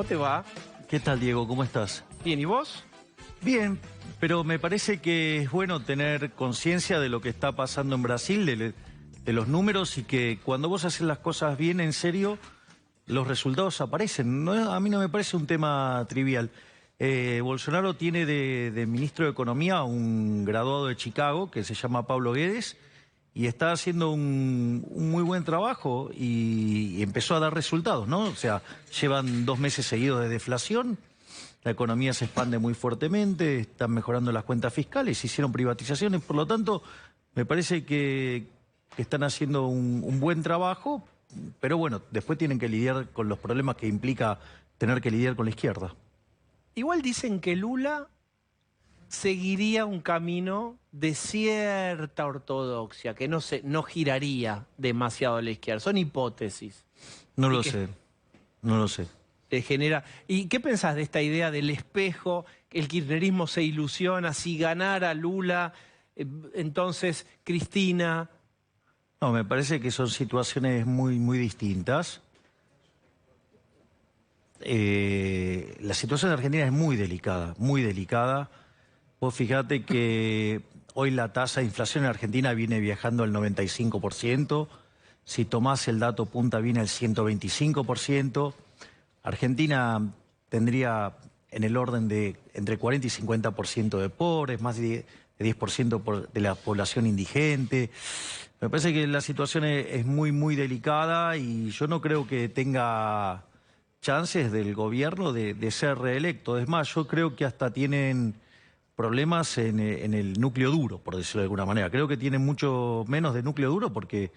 te va? ¿Qué tal, Diego? ¿Cómo estás? Bien, ¿y vos? Bien, pero me parece que es bueno tener conciencia de lo que está pasando en Brasil, de los números, y que cuando vos haces las cosas bien, en serio, los resultados aparecen. A mí no me parece un tema trivial. Bolsonaro tiene de ministro de Economía un graduado de Chicago que se llama Pablo Guedes y está haciendo un muy buen trabajo y empezó a dar resultados, ¿no? O sea, llevan 2 meses seguidos de deflación, la economía se expande muy fuertemente, están mejorando las cuentas fiscales, hicieron privatizaciones, por lo tanto, me parece que están haciendo un buen trabajo, pero bueno, después tienen que lidiar con los problemas que implica tener que lidiar con la izquierda. Igual dicen que Lula seguiría un camino de cierta ortodoxia, que no giraría demasiado a la izquierda. Son hipótesis. No lo sé, no lo sé. Te genera... ¿Y qué pensás de esta idea del espejo? El kirchnerismo se ilusiona, si ganara Lula, entonces Cristina... No, me parece que son situaciones muy distintas. La situación de Argentina es muy delicada, muy delicada. Vos fijate que hoy la tasa de inflación en Argentina viene viajando al 95%. Si tomás el dato punta viene al 125%. Argentina tendría en el orden de entre 40 y 50% de pobres, más de 10% de la población indigente. Me parece que la situación es muy delicada y yo no creo que tenga chances del gobierno de ser reelecto. Es más, yo creo que hasta tienen problemas en el núcleo duro, por decirlo de alguna manera. Creo que tienen mucho menos de núcleo duro porque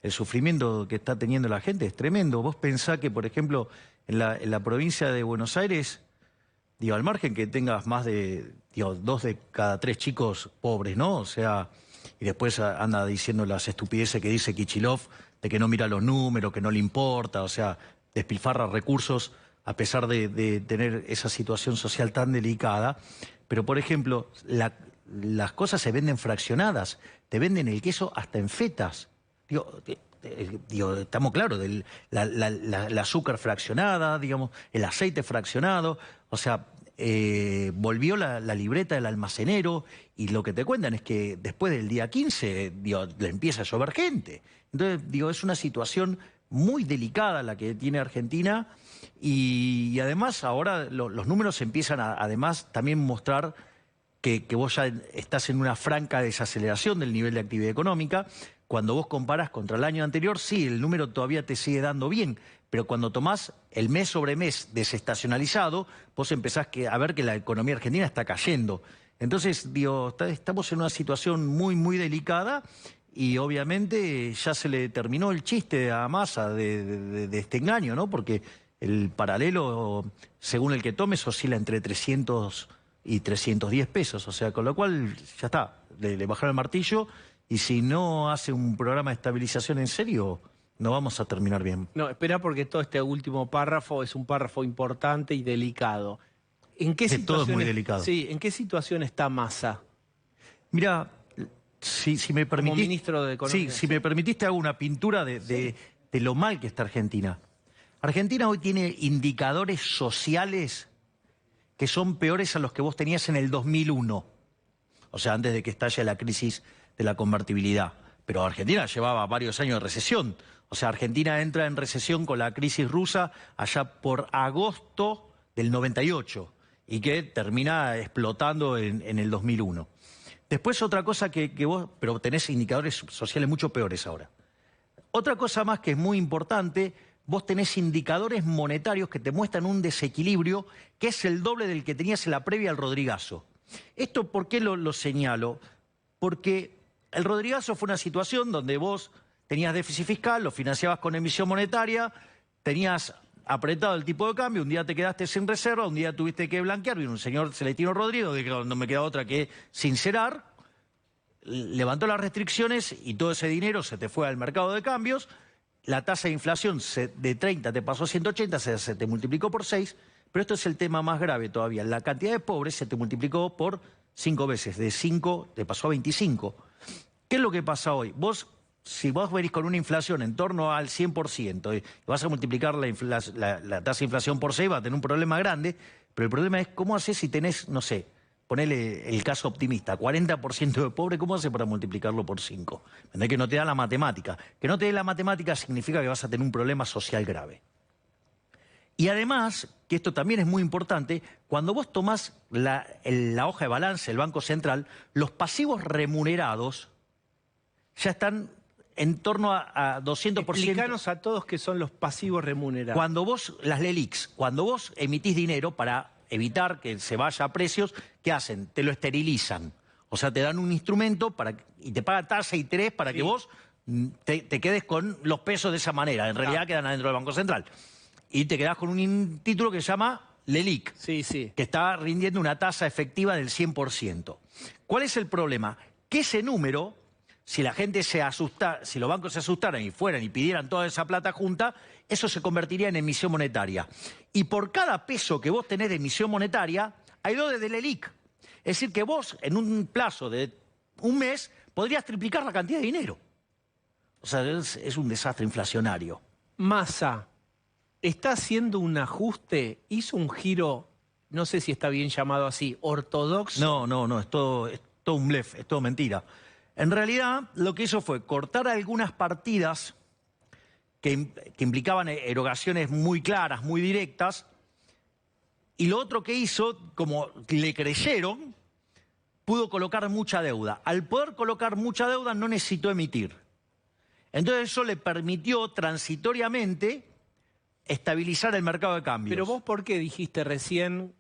el sufrimiento que está teniendo la gente es tremendo. Vos pensás que, por ejemplo, en la provincia de Buenos Aires, digo, al margen que tengas más de, 2 de cada 3 chicos pobres, ¿no? O sea, y después anda diciendo las estupideces que dice Kicillof, de que no mira los números, que no le importa, o sea, despilfarra recursos a pesar de tener esa situación social tan delicada. Pero, por ejemplo, las cosas se venden fraccionadas, te venden el queso hasta en fetas. Digo, estamos claros, la azúcar fraccionada, digamos, el aceite fraccionado, o sea, volvió la libreta del almacenero y lo que te cuentan es que después del día 15, le empieza a llover gente. Entonces, es una situación muy delicada la que tiene Argentina y además ahora los números empiezan a además también mostrar que vos ya estás en una franca desaceleración del nivel de actividad económica. Cuando vos comparás contra el año anterior, sí, el número todavía te sigue dando bien, pero cuando tomás el mes sobre mes desestacionalizado, vos empezás a ver que la economía argentina está cayendo. Entonces, estamos en una situación muy delicada y obviamente ya se le terminó el chiste a Massa de este engaño, ¿no? Porque el paralelo, según el que tomes, oscila entre 300 y 310 pesos, o sea, con lo cual ya está, le bajaron el martillo y si no hace un programa de estabilización en serio, no vamos a terminar bien. No, espera porque todo este último párrafo es un párrafo importante y delicado. ¿En qué situación todo es muy delicado. Sí, ¿en qué situación está Massa? Mira, si me permitís... Como ministro de Economía. Sí, si me permitís te hago una pintura de lo mal que está Argentina. Argentina hoy tiene indicadores sociales que son peores a los que vos tenías en el 2001. O sea, antes de que estalle la crisis de la convertibilidad. Pero Argentina llevaba varios años de recesión. O sea, Argentina entra en recesión con la crisis rusa allá por agosto del 98 y que termina explotando en el 2001. Después otra cosa que vos... Pero tenés indicadores sociales mucho peores ahora. Otra cosa más que es muy importante, vos tenés indicadores monetarios que te muestran un desequilibrio que es el doble del que tenías en la previa al Rodrigazo. ¿Esto por qué lo señalo? Porque el Rodrigazo fue una situación donde vos tenías déficit fiscal, lo financiabas con emisión monetaria, tenías apretado el tipo de cambio, un día te quedaste sin reserva, un día tuviste que blanquear, vino un señor Celestino Rodrigo, dijo no me queda otra que sincerar, levantó las restricciones y todo ese dinero se te fue al mercado de cambios, la tasa de inflación de 30 te pasó a 180, se te multiplicó por 6, pero esto es el tema más grave todavía, la cantidad de pobres se te multiplicó por 5 veces, de 5 te pasó a 25. ¿Qué es lo que pasa hoy? Vos si vos venís con una inflación en torno al 100% y vas a multiplicar la tasa de inflación por 6, va a tener un problema grande, pero el problema es cómo haces si tenés, no sé, ponele el caso optimista, 40% de pobre, ¿cómo haces para multiplicarlo por 5? ¿Entendés? Que no te da la matemática. Que no te dé la matemática significa que vas a tener un problema social grave. Y además, que esto también es muy importante, cuando vos tomás la hoja de balance del Banco Central, los pasivos remunerados ya están en torno a 200%. Explícanos a todos qué son los pasivos remunerados. Cuando vos, las LELIQs, cuando vos emitís dinero para evitar que se vaya a precios, ¿qué hacen? Te lo esterilizan. O sea, te dan un instrumento y te pagan tasa y interés para que vos te quedes con los pesos de esa manera. En realidad quedan adentro del Banco Central. Y te quedás con un título que se llama LELIQ, que está rindiendo una tasa efectiva del 100%. ¿Cuál es el problema? Que ese número, si la gente se asusta, si los bancos se asustaran y fueran y pidieran toda esa plata junta, eso se convertiría en emisión monetaria. Y por cada peso que vos tenés de emisión monetaria, hay 2 de LELIQ. Es decir, que vos, en un plazo de un mes, podrías triplicar la cantidad de dinero. O sea, es un desastre inflacionario. Massa está haciendo un ajuste, hizo un giro, no sé si está bien llamado así, ortodoxo. No, es todo un blef, es todo mentira. En realidad, lo que hizo fue cortar algunas partidas que implicaban erogaciones muy claras, muy directas, y lo otro que hizo, como le creyeron, pudo colocar mucha deuda. Al poder colocar mucha deuda no necesitó emitir. Entonces eso le permitió transitoriamente estabilizar el mercado de cambios. Pero vos, ¿por qué dijiste recién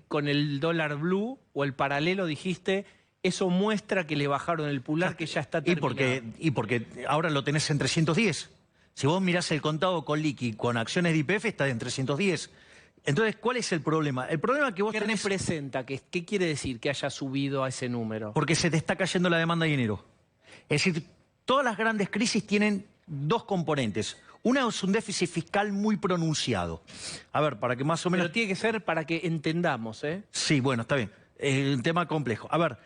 con el dólar blue o el paralelo dijiste eso muestra que le bajaron el pulgar, que ya está terminado? Y porque ahora lo tenés en 310. Si vos mirás el contado con liqui con acciones de YPF está en 310. Entonces, ¿cuál es el problema? El problema es que vos ¿Qué representa? ¿Qué quiere decir que haya subido a ese número? Porque se te está cayendo la demanda de dinero. Es decir, todas las grandes crisis tienen 2 componentes. Una es un déficit fiscal muy pronunciado. A ver, para que más o menos... Pero tiene que ser para que entendamos, ¿eh? Sí, bueno, está bien. Un tema complejo. A ver,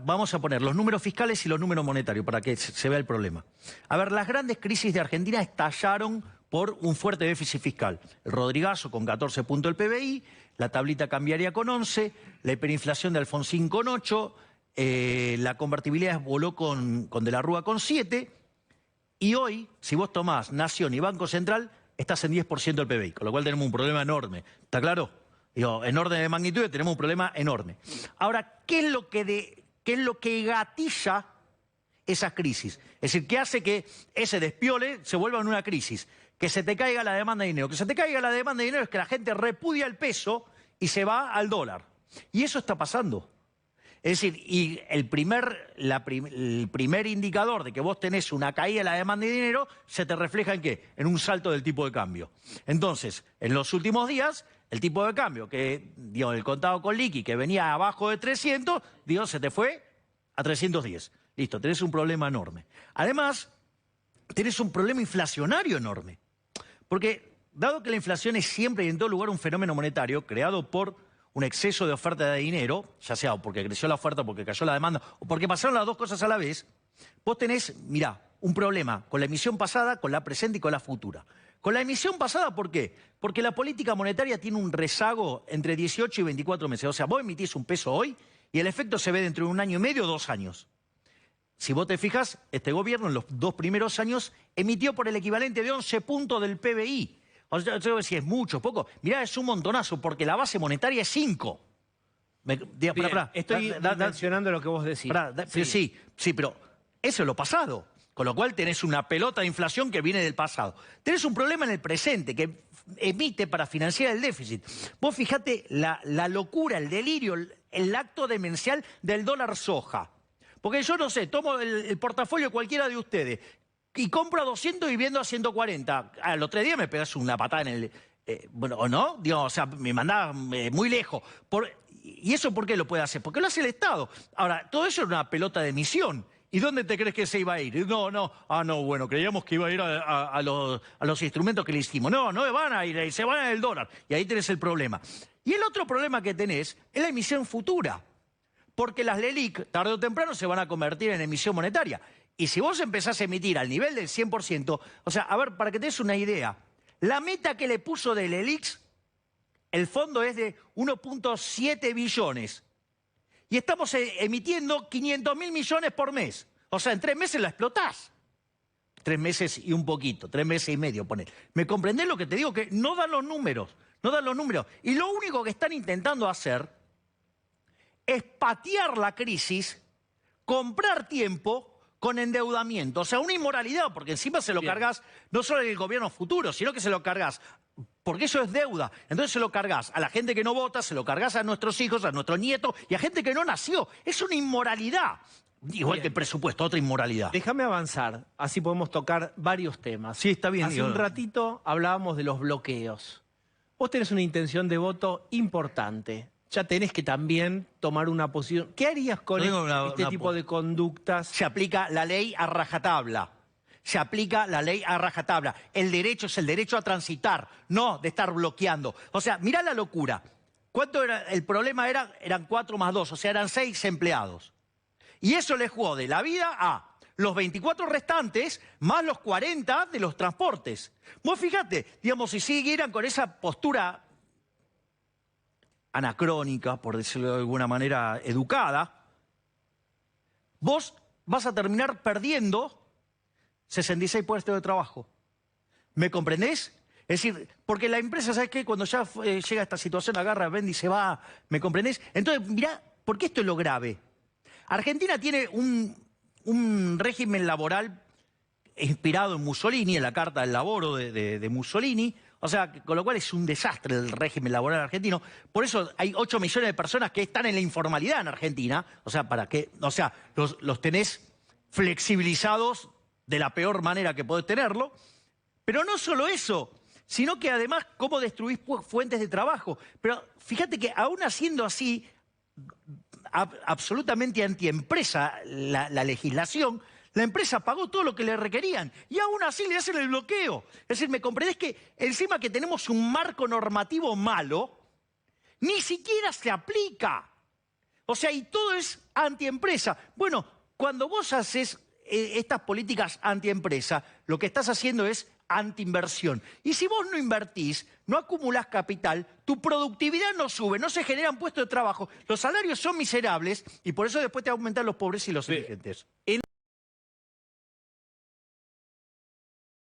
vamos a poner los números fiscales y los números monetarios para que se vea el problema. A ver, las grandes crisis de Argentina estallaron por un fuerte déficit fiscal. El Rodrigazo con 14 puntos del PBI, la tablita cambiaria con 11, la hiperinflación de Alfonsín con 8, la convertibilidad voló con De la Rúa con 7, y hoy, si vos tomás Nación y Banco Central, estás en 10% del PBI, con lo cual tenemos un problema enorme. ¿Está claro? Digo, en orden de magnitud tenemos un problema enorme. Ahora, ¿qué es lo que gatilla esas crisis? Es decir, ¿qué hace que ese despiole se vuelva en una crisis? Que se te caiga la demanda de dinero. Que se te caiga la demanda de dinero es que la gente repudia el peso y se va al dólar. Y eso está pasando. Es decir, y el primer indicador de que vos tenés una caída en la demanda de dinero se te refleja ¿en qué? En un salto del tipo de cambio. Entonces, en los últimos días, el tipo de cambio, que digo, el contado con liqui, que venía abajo de 300, digo, se te fue a 310. Listo, tenés un problema enorme. Además, tenés un problema inflacionario enorme. Porque, dado que la inflación es siempre y en todo lugar un fenómeno monetario creado por un exceso de oferta de dinero, ya sea porque creció la oferta, porque cayó la demanda, o porque pasaron las 2 cosas a la vez, vos tenés, mirá, un problema con la emisión pasada, con la presente y con la futura. Con la emisión pasada, ¿por qué? Porque la política monetaria tiene un rezago entre 18 y 24 meses. O sea, vos emitís un peso hoy y el efecto se ve dentro de 1 año y medio o 2 años. Si vos te fijas, este gobierno en los 2 primeros años emitió por el equivalente de 11 puntos del PBI. O sea, yo decía, es mucho, poco. Mirá, es un montonazo, porque la base monetaria es 5. Estoy mencionando lo que vos decís. Sí, pero eso es lo pasado. Con lo cual tenés una pelota de inflación que viene del pasado. Tenés un problema en el presente, que emite para financiar el déficit. Vos fijate la locura, el delirio, el acto demencial del dólar soja. Porque yo no sé, tomo el portafolio de cualquiera de ustedes y compro a 200 y vendo a 140. Al otro día me pegas una patada en el... bueno, ¿o no? Digo, o sea, me mandaba muy lejos. ¿Y eso por qué lo puede hacer? Porque lo hace el Estado. Ahora, todo eso es una pelota de emisión. ¿Y dónde te crees que se iba a ir? No. Bueno, creíamos que iba a ir a los instrumentos que le hicimos. No van a ir, se van al dólar. Y ahí tenés el problema. Y el otro problema que tenés es la emisión futura. Porque las LELIQ, tarde o temprano, se van a convertir en emisión monetaria. Y si vos empezás a emitir al nivel del 100%, o sea, a ver, para que te des una idea, la meta que le puso del ELIX, el fondo es de 1.7 billones. Y estamos emitiendo 500.000 millones por mes. O sea, en 3 meses la explotás. 3 meses y un poquito, 3 meses y medio, poner. ¿Me comprendés lo que te digo? Que no dan los números, no dan los números. Y lo único que están intentando hacer es patear la crisis, comprar tiempo con endeudamiento. O sea, una inmoralidad, porque encima se lo cargas no solo en el gobierno futuro, sino que se lo cargas, porque eso es deuda. Entonces se lo cargas a la gente que no vota, se lo cargas a nuestros hijos, a nuestros nietos y a gente que no nació. Es una inmoralidad. Igual que el presupuesto, otra inmoralidad. Déjame avanzar, así podemos tocar varios temas. Sí, está bien. Hace un ratito hablábamos de los bloqueos. Vos tenés una intención de voto importante. Ya tenés que también tomar una posición. ¿Qué harías con este tipo de conductas? Se aplica la ley a rajatabla. Se aplica la ley a rajatabla. El derecho es el derecho a transitar, no de estar bloqueando. O sea, mirá la locura. ¿Cuánto era? El problema eran 4 más 2, o sea, eran 6 empleados. Y eso le jugó de la vida a los 24 restantes más los 40 de los transportes. Vos fíjate, digamos, si siguieran con esa postura anacrónica, por decirlo de alguna manera educada, vos vas a terminar perdiendo 66 puestos de trabajo. ¿Me comprendés? Es decir, porque la empresa, ¿sabes qué? Cuando ya llega a esta situación, agarra, vende y se va. ¿Me comprendés? Entonces, mirá, ¿por qué esto es lo grave? Argentina tiene un régimen laboral inspirado en Mussolini, en la Carta del Laboro de Mussolini, o sea, con lo cual es un desastre el régimen laboral argentino. Por eso hay 8 millones de personas que están en la informalidad en Argentina, o sea, los tenés flexibilizados de la peor manera que podés tenerlo. Pero no solo eso, sino que además cómo destruís fuentes de trabajo. Pero fíjate que aún haciendo así, absolutamente antiempresa la legislación, la empresa pagó todo lo que le requerían y aún así le hacen el bloqueo. Es decir, ¿me comprendés que encima que tenemos un marco normativo malo, ni siquiera se aplica? O sea, y todo es antiempresa. Bueno, cuando vos haces estas políticas antiempresa, lo que estás haciendo es antiinversión. Y si vos no invertís, no acumulás capital, tu productividad no sube, no se generan puestos de trabajo, los salarios son miserables y por eso después te aumentan los pobres y los indigentes.